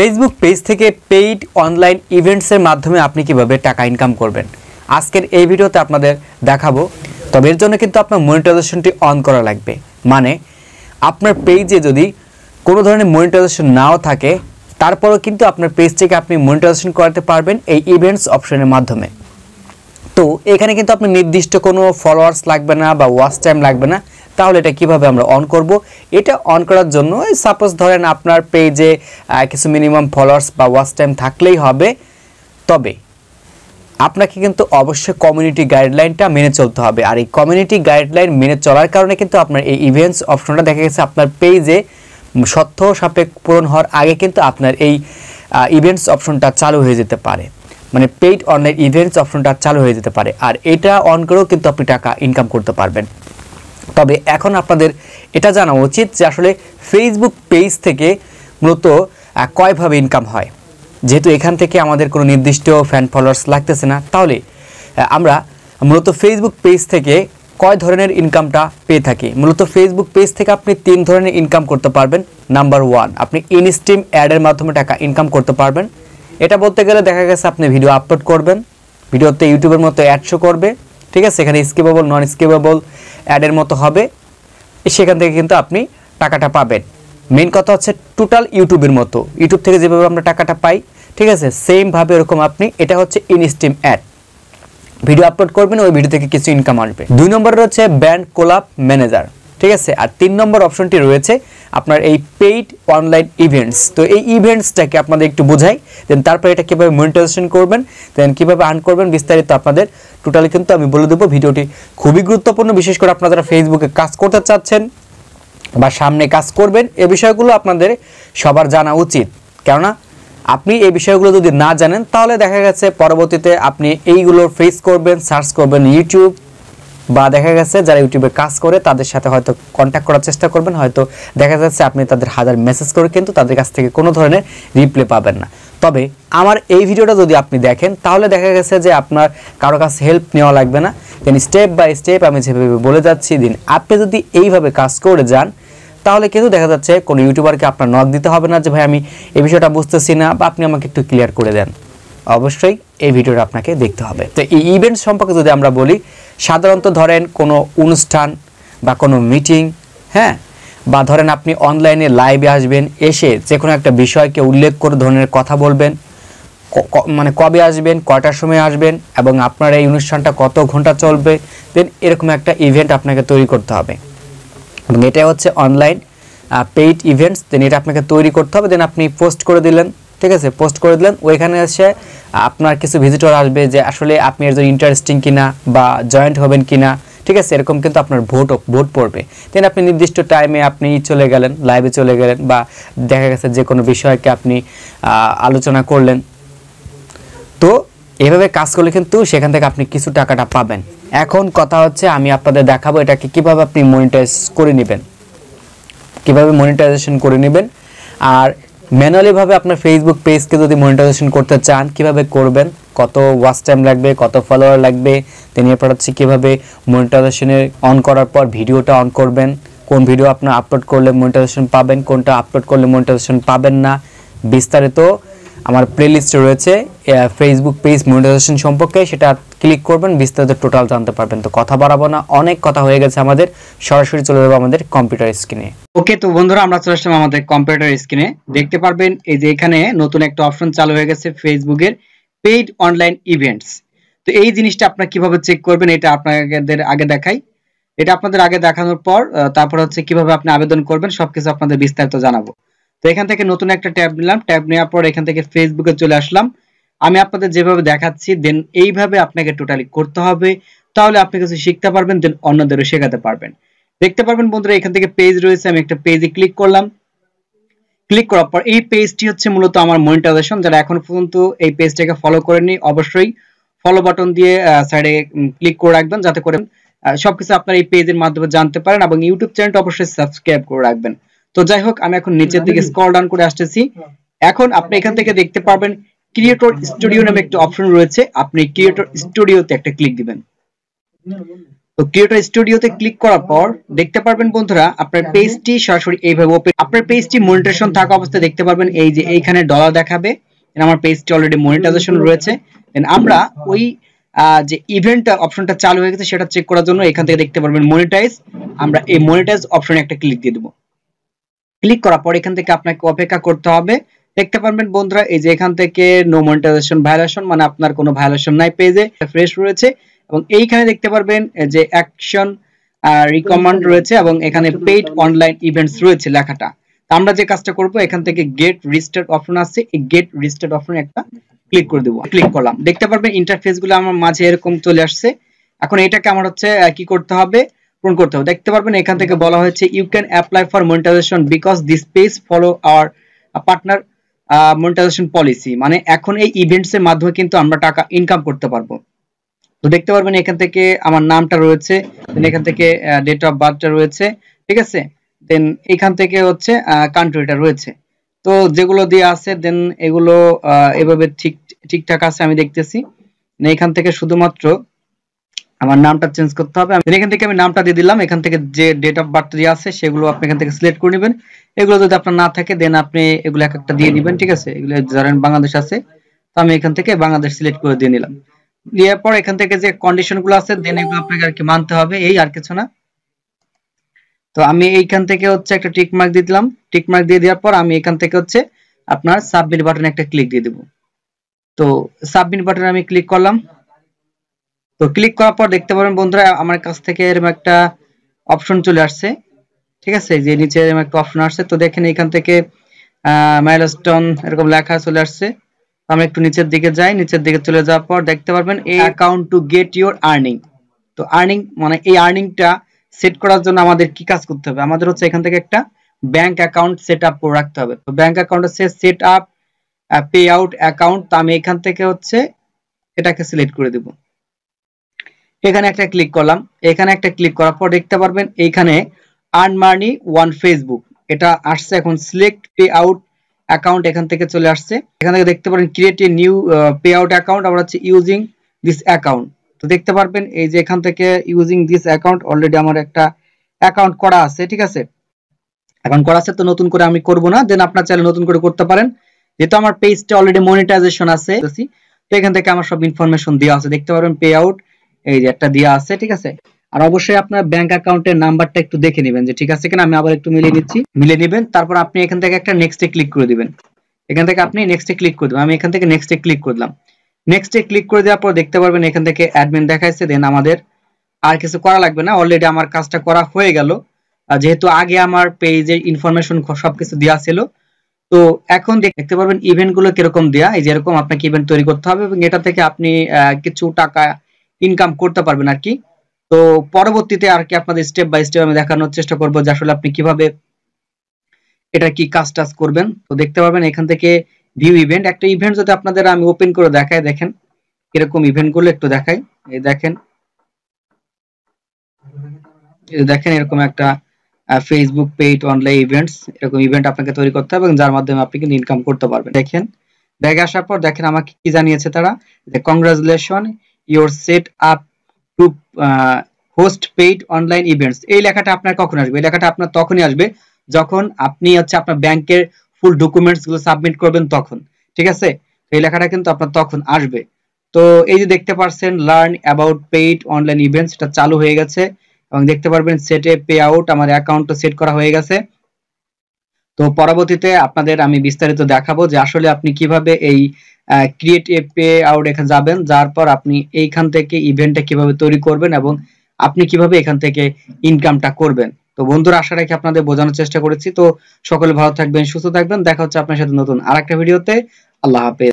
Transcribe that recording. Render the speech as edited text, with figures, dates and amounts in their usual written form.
Facebook page থেকে paid online ইভেন্টসের মাধ্যমে আপনি কিভাবে টাকা ইনকাম করবেন আজকের এই ভিডিওতে আপনাদের দেখাবো। তবে এর জন্য কিন্তু আপনার মনিটাইজেশনটি অন করা লাগবে। মানে আপনার পেজে যদি কোনো ধরনের মনিটাইজেশন নাও থাকে তারপরেও কিন্তু আপনার পেজ থেকে আপনি মনিটাইজেশন করাতে পারবেন এই ইভেন্টস অপশনের মাধ্যমে। তো এখানে কিন্তু আপনার নির্দিষ্ট কোনো ফলোয়ার্স লাগবে না বা ওয়াচ টাইম লাগবে না। তাহলে এটা কিভাবে আমরা অন করব? এটা অন করার জন্য সাপোজ ধরেন আপনার পেজে কিছু মিনিমাম ফলোয়ার্স বা ওয়াচ টাইম থাকলেই হবে। তবে আপনাকে কিন্তু অবশ্যই কমিউনিটি গাইডলাইনটা মেনে চলতে হবে। আর এই কমিউনিটি গাইডলাইন মেনে চলার কারণে কিন্তু আপনার এই ইভেন্টস অপশনটা দেখা গেছে আপনার পেজে শর্ত সাপেক্ষ পূরণ হওয়ার আগে কিন্তু আপনার এই ইভেন্টস অপশনটা চালু হয়ে যেতে পারে। মানে পেইড অনলাইন ইভেন্টস অপশনটা চালু হয়ে যেতে পারে। আর এটা অন করেও কিন্তু আপনি টাকা ইনকাম করতে পারবেন। তবে এখন আপনাদের এটা জানা উচিত যে আসলে ফেসবুক পেজ থেকে মূলত কয়ভাবে ইনকাম হয়। যেহেতু এখান থেকে আমাদের কোনো নির্দিষ্ট ফ্যান ফলোয়ার্স লাগতেছে না, তাহলে আমরা মূলত ফেসবুক পেজ থেকে কয় ধরনের ইনকামটা পেয়ে থাকি। মূলত ফেসবুক পেজ থেকে আপনি 3 ধরনের ইনকাম করতে পারবেন। নাম্বার 1, আপনি ইনস্ট্রিম অ্যাডের মাধ্যমে টাকা ইনকাম করতে পারবেন। এটা বলতে গেলে দেখা গেছে আপনি ভিডিও আপলোড করবেন, ভিডিওতে ইউটিউবের মতো অ্যাড শো করবে, ঠিক আছে। এখানে স্কিপেবল নন স্কিপেবল অ্যাডের মতো হবে, সেখান থেকে কিন্তু আপনি টাকাটা পাবেন। মেইন কথা হচ্ছে টোটাল ইউটিউবের মতো, ইউটিউব থেকে যেভাবে আমরা টাকাটা পাই, ঠিক আছে, সেমভাবে এরকম আপনি, এটা হচ্ছে ইনস্ট্রিম অ্যাড, ভিডিও আপলোড করবেন, ওই ভিডিও থেকে কিছু ইনকাম আসবে। 2 নম্বরে রয়েছে ব্র্যান্ড কোলাব ম্যানেজার, ঠিক আছে। আর 3 নম্বর অপশনটি রয়েছে আপনার এই পেইড অনলাইন ইভেন্টস। তো এই ইভেন্টসটাকে আপনাদের একটু বোঝাই, দেন তারপরে এটা কীভাবে মনিটাইজেশন করবেন, দেন কীভাবে আর্ন করবেন, বিস্তারিত আপনাদের টোটালি কিন্তু আমি বলে দেবো। ভিডিওটি খুবই গুরুত্বপূর্ণ, বিশেষ করে আপনারা যারা ফেসবুকে কাজ করতে চাচ্ছেন বা সামনে কাজ করবেন, এই বিষয়গুলো আপনাদের সবার জানা উচিত। কেননা আপনি এই বিষয়গুলো যদি না জানেন তাহলে দেখা গেছে পরবর্তীতে আপনি এইগুলোর ফেস করবেন, সার্চ করবেন ইউটিউব, বা দেখা গেছে যারা ইউটিউবে কাজ করে তাদের সাথে হয়তো কন্ট্যাক্ট করার চেষ্টা করবেন, হয়তো দেখা যাচ্ছে আপনি তাদের হাজার মেসেজ করে কিন্তু তাদের কাছ থেকে কোনো ধরনের রিপ্লাই পাবেন না। তবে আমার এই ভিডিওটা যদি আপনি দেখেন তাহলে দেখা গেছে যে আপনার কারো কাছে হেল্প নেওয়া লাগবে না। দেন স্টেপ বাই স্টেপ আমি যেভাবে বলে যাচ্ছি, দিন আপনি যদি এইভাবে কাজ করে যান তাহলে কিন্তু দেখা যাচ্ছে কোনো ইউটিউবারকে আপনার নক দিতে হবে না যে ভাই আমি এই বিষয়টা বুঝতেছি না, বা আপনি আমাকে একটু ক্লিয়ার করে দেন। অবশ্যই এই ভিডিওটা আপনাকে দেখতে হবে। তো এই ইভেন্ট সম্পর্কে যদি আমরা বলি, সাধারণত ধরেন কোনো অনুষ্ঠান বা কোনো মিটিং, হ্যাঁ, বা ধরেন আপনি অনলাইনে লাইভে আসবেন, এসে যে কোনো একটা বিষয়কে উল্লেখ করে ধরনের কথা বলবেন, মানে কবে আসবেন, কয়টার সময় আসবেন, এবং আপনার এই অনুষ্ঠানটা কত ঘন্টা চলবে, দেন এরকম একটা ইভেন্ট আপনাকে তৈরি করতে হবে। এবং এটা হচ্ছে অনলাইন পেইড ইভেন্টস। দেন এটা আপনাকে তৈরি করতে হবে, দেন আপনি পোস্ট করে দিলেন, ঠিক আছে, পোস্ট করে দিলেন। ওইখানে এসে আপনার কিছু ভিজিটর আসবে যে আসলে আপনি এর জন্য ইন্টারেস্টিং কিনা বা জয়েন্ট হবেন কিনা, ঠিক আছে, এরকম কিন্তু আপনার ভোট পড়বে। দেন আপনি নির্দিষ্ট টাইমে আপনি চলে গেলেন, লাইভে চলে গেলেন, বা দেখা গেছে যে কোনো বিষয়কে আপনি আলোচনা করলেন। তো এভাবে কাজ করলে কিন্তু সেখান থেকে আপনি কিছু টাকাটা পাবেন। এখন কথা হচ্ছে আমি আপনাদের দেখাবো এটাকে কিভাবে আপনি মনিটাইজ করে নেবেন, কিভাবে মনিটাইজেশন করে নেবেন। আর ম্যানুয়ালি ভাবে আপনার ফেসবুক পেজকে যদি মনিটাইজেশন করতে চান কিভাবে করবেন, কত ওয়াচ টাইম লাগবে, কত ফলোয়ার লাগবে, তেমনি এরপর হচ্ছে কীভাবে মনিটাইজেশনে অন করার পর ভিডিওটা অন করবেন, কোন ভিডিও আপনার আপলোড করলে মনিটাইজেশন পাবেন, কোনটা আপলোড করলে মনিটাইজেশন পাবেন না, বিস্তারিত আমার প্লেলিস্টে রয়েছে ফেসবুক পেজ মনিটাইজেশন সম্পর্কে, সেটা ক্লিক করবেন, বিস্তারিত টোটাল জানতে পারবেন। তো কথা বাড়াবো না, অনেক কথা হয়ে গেছে আমাদের, সরাসরি চলে যাবো আমাদের কম্পিউটার স্ক্রিনে। ওকে, তো বন্ধুরা আমরা চলে আসলাম আমাদের কম্পিউটার স্ক্রিনে। দেখতে পারবেন এই যে এখানে নতুন একটা অপশন চালু হয়ে গেছে ফেসবুকের পেইড অনলাইন ইভেন্টস। তো এই জিনিসটা আপনারা কিভাবে চেক করবেন এটা আপনাদের আগে দেখাই। এটা আপনাদের আগে দেখানোর পর তারপর হচ্ছে কিভাবে আপনি আবেদন করবেন সবকিছু আপনাদের বিস্তারিত জানাবো। তো এখান থেকে নতুন একটা ট্যাব নিলাম, ট্যাব নেওয়ার পর এখান থেকে ফেসবুকে চলে আসলাম। আমি আপনাদের যেভাবে দেখাচ্ছি দেন এইভাবে আপনাকে টোটালি করতে হবে, তাহলে আপনি কিছু শিখতে পারবেন, দেন অন্যদেরও শেখাতে পারবেন। দেখতে পারবেন বন্ধুরা এখান থেকে পেজ রয়েছে, আমি একটা পেজে ক্লিক করলাম। ক্লিক করার পর এই পেজটি হচ্ছে মূলত আমার মনিটাইজেশন। যারা এখন পর্যন্ত এই পেজটাকে ফলো করেননি অবশ্যই ফলো বাটন দিয়ে সাইডে ক্লিক করে রাখবেন, যাতে করে সবকিছু আপনার এই পেজের মাধ্যমে জানতে পারেন, এবং ইউটিউব চ্যানেলটা অবশ্যই সাবস্ক্রাইব করে রাখবেন। তো যাই হোক, আমি এখন নিচের দিকে স্ক্রল ডাউন করে আসতেছি। এখন আপনি এখান থেকে দেখতে পারবেন ক্রিয়েটর স্টুডিও নামে একটা অপশন রয়েছে, আপনি ক্রিয়েটর স্টুডিওতে একটা ক্লিক দিবেন। তো ক্রিয়েটর স্টুডিওতে ক্লিক করার পর দেখতে পারবেন বন্ধুরা আপনার পেজটি সরাসরি এইভাবে ওপেন। আপনার পেজটি মনিটাইজেশন থাকা অবস্থায় দেখতে পারবেন এই যে এইখানে ডলার দেখাবে, আমার পেজটি অলরেডি মনিটাইজেশন রয়েছে। দেন আমরা ওই যে ইভেন্ট অপশনটা চালু হয়ে গেছে সেটা চেক করার জন্য এখান থেকে দেখতে পারবেন মনিটাইজ, আমরা এই মনিটাইজ অপশনে একটা ক্লিক দিয়ে দেব। ক্লিক করার পর এখান থেকে আপনাকে অপেক্ষা করতে হবে। দেখতে পারবেন বন্ধুরা এই যে এখান থেকে নো মনিটাইজেশন ভায়োলেশন, মানে আপনার কোনো ভায়োলেশন নাই, পেজে ফ্রেশ রয়েছে। এবং এইখানে দেখতে পারবেন যে অ্যাকশন রিকমেন্ড রয়েছে এবং এখানে পেইড অনলাইন ইভেন্টস রয়েছে লেখাটা। আমরা যে কাজটা করব এখান থেকে গেট রিস্টার্ট অপশন আছে, এই গেট রিস্টার্ট অপশনে একটা ক্লিক করে দেব। ক্লিক করলাম, দেখতে পারবেন ইন্টারফেস গুলো আমার মাঝে এরকম চলে আসছে। এখন এটাকে আমার হচ্ছে কি করতে হবে, পূরণ করতে হবে। দেখতে পারবেন এখান থেকে বলা হয়েছে you can apply for monetization because this page follow our partner monetization policy, মানে এখন এই ইভেন্টস এর মাধ্যমে কিন্তু আমরা টাকা ইনকাম করতে পারবো। তো দেখতে পারবেন এখান থেকে আমার নামটা রয়েছে, দেন এখান থেকে ডেট অফ বার্থটা রয়েছে, ঠিক আছে। দেন এখান থেকে হচ্ছে কান্ট্রিটা রয়েছে। তো যেগুলো দিয়ে আছে দেন এগুলো এভাবে ঠিকঠাক আছে আমি দেখতেছি। এখান থেকে শুধুমাত্র আমার নামটা চেঞ্জ করতে হবে। আমি এখান থেকে নামটা দিয়ে দিলাম, এখান থেকে যে ডেট অফ বার্থ দিয়ে আছে সেগুলো আপনি এখান থেকে সিলেক্ট করে নেবেন। এগুলো যদি আপনার না থাকে দেন আপনি এগুলো এক একটা দিয়ে দিবেন, ঠিক আছে। এগুলো ধরেন বাংলাদেশ আছে, তো আমি এখান থেকে বাংলাদেশ সিলেক্ট করে দিয়ে নিলাম। দেওয়ার পর এখান থেকে যে কন্ডিশন গুলো আছে দেন এগুলো আপনাকে আর কি মানতে হবে, এই আর কিছু না। তো আমি এইখান থেকে হচ্ছে একটা টিক মার্ক দিয়ে দিলাম। টিক মার্ক দিয়ে দেওয়ার পর আমি এখান থেকে হচ্ছে আপনার সাবমিট বাটনে একটা ক্লিক দিয়ে দেব। তো সাবমিট বাটনে আমি ক্লিক করলাম। তো ক্লিক করার পর দেখতে পারেন বন্ধুরা আমার কাছ থেকে এরকম একটা অপশন চলে আসছে, ঠিক আছে, যে নিচে এরকম একটা অপশন আসছে। তো দেখেন এখান থেকে মাইলস্টোন এরকম লেখা চলে আসছে। আমরা একটু নিচের দিকে যাই, নিচের দিকে চলে যাওয়ার পর দেখতে পারবেন এই account to get your earning. তো আর্নিং মানে এই আর্নিংটা সেট করার জন্য আমাদের কি কাজ করতে হবে, আমাদের হচ্ছে এখান থেকে একটা ব্যাংক অ্যাকাউন্ট সেট আপ করে রাখতে হবে। তো ব্যাংক অ্যাকাউন্ট হচ্ছে set up pay out account. তো আমি এখান থেকে হচ্ছে এটাকে সিলেক্ট করে দেব। এখানে একটা ক্লিক করলাম, এখানে একটা ক্লিক করার পর দেখতে পারবেন এইখানে আর্ন মানি ওয়ান ফেসবুক এটা আসছে। এখন সিলেক্ট পে আউট অ্যাকাউন্ট এখান থেকে চলে আসছে। এখান থেকে দেখতে পারেন create a new pay out account, আমরা হচ্ছে ইউজিং দিস অ্যাকাউন্ট। তো দেখতে পারবেন এই যে এখান থেকে ইউজিং দিস অ্যাকাউন্ট অলরেডি আমার একটা অ্যাকাউন্ট করা আছে, ঠিক আছে। অ্যাকাউন্ট করা আছে, তো নতুন করে আমি করব না, দেন আপনার চাইলে নতুন করে করতে পারেন। যেহেতু আমার পেজটা অলরেডি মনিটাইজেশন আছে, তো এখান থেকে আমার সব ইনফরমেশন দেওয়া আছে। দেখতে পারবেন পে আউট এই যে একটা দেওয়া আছে, ঠিক আছে। আর অবশ্যই আপনার ব্যাংক অ্যাকাউন্টের নাম্বারটা একটু দেখে নেবেন যে ঠিক আছে কিনা। আমি আবার একটু মিলিয়ে নিচ্ছি, মিলিয়ে নেবেন। তারপর আপনি এখান থেকে একটা নেক্সটে ক্লিক করে দিবেন। এখান থেকে আপনি নেক্সটে ক্লিক করে দিবেন। আমি এখান থেকে নেক্সটে ক্লিক করলাম। নেক্সটে ক্লিক করে দেওয়ার পর দেখতে পারবেন এখান থেকে অ্যাডমিন দেখাইছে। দেন আমাদের আর কিছু করা লাগবে না, অলরেডি আমার কাজটা করা হয়ে গেল। যেহেতু আগে আমার পেজের ইনফরমেশন সবকিছু দেওয়া ছিল। তো এখন দেখতে পারবেন ইভেন্ট গুলো কিরকম দেয়া, এই যে এরকম আপনাকে ইভেন্ট তৈরি করতে হবে এবং এটা থেকে আপনি কিছু টাকা ইনকাম করতে পারবেন আর কি। তো পরবর্তীতে আর কি আপনাদের স্টেপ বাই স্টেপ আমি দেখানোর চেষ্টা করব যে আসলে আপনি কিভাবে এটা কি কাজ টাজ করবেন। তো দেখতে পারবেন এখান থেকে ভিউ ইভেন্ট, একটা ইভেন্ট যদি আপনাদের আমি ওপেন করে দেখাই, দেখেন এরকম ইভেন্ট গুলো একটু দেখাই। এই দেখেন, দেখেন এরকম একটা ফেসবুক পেইড অনলাইন ইভেন্টস, এরকম ইভেন্ট আপনাকে তৈরি করতে হবে এবং যার মাধ্যমে আপনি কিন্তু ইনকাম করতে পারবেন। দেখেন ব্যাগে আসার পর দেখেন আমাকে কি জানিয়েছে তারা, যে congratulation your set up to host paid online events. এই লেখাটা আপনার কখন আসবে, এই লেখাটা আপনার তখনই আসবে যখন আপনি হচ্ছে আপনার ব্যাংকের ফুল ডকুমেন্টস গুলো সাবমিট করবেন তখন, ঠিক আছে। এই লেখাটা কিন্তু আপনার তখন আসবে। তো এই যে দেখতে পাচ্ছেন learn about paid online events, এটা চালু হয়ে গেছে এবং দেখতে পারবেন সেটে পে আউট আমার অ্যাকাউন্টটা সেট করা হয়ে গেছে। তো পরবর্তীতে আপনাদের আমি বিস্তারিত দেখাবো যে আসলে আপনি কিভাবে এই ক্রিয়েট এ পে আউট এখানে যাবেন, যার পর আপনি এইখান থেকে ইভেন্টটা কিভাবে তৈরি করবেন এবং আপনি কিভাবে এখান থেকে ইনকামটা করবেন। তো বন্ধুরা আশা রাখি আপনাদের বোঝানোর চেষ্টা করেছি। তো সকলে ভালো থাকবেন, সুস্থ থাকবেন, দেখা হচ্ছে আপনার সাথে নতুন আরেকটা ভিডিওতে। আল্লাহ হাফেজ।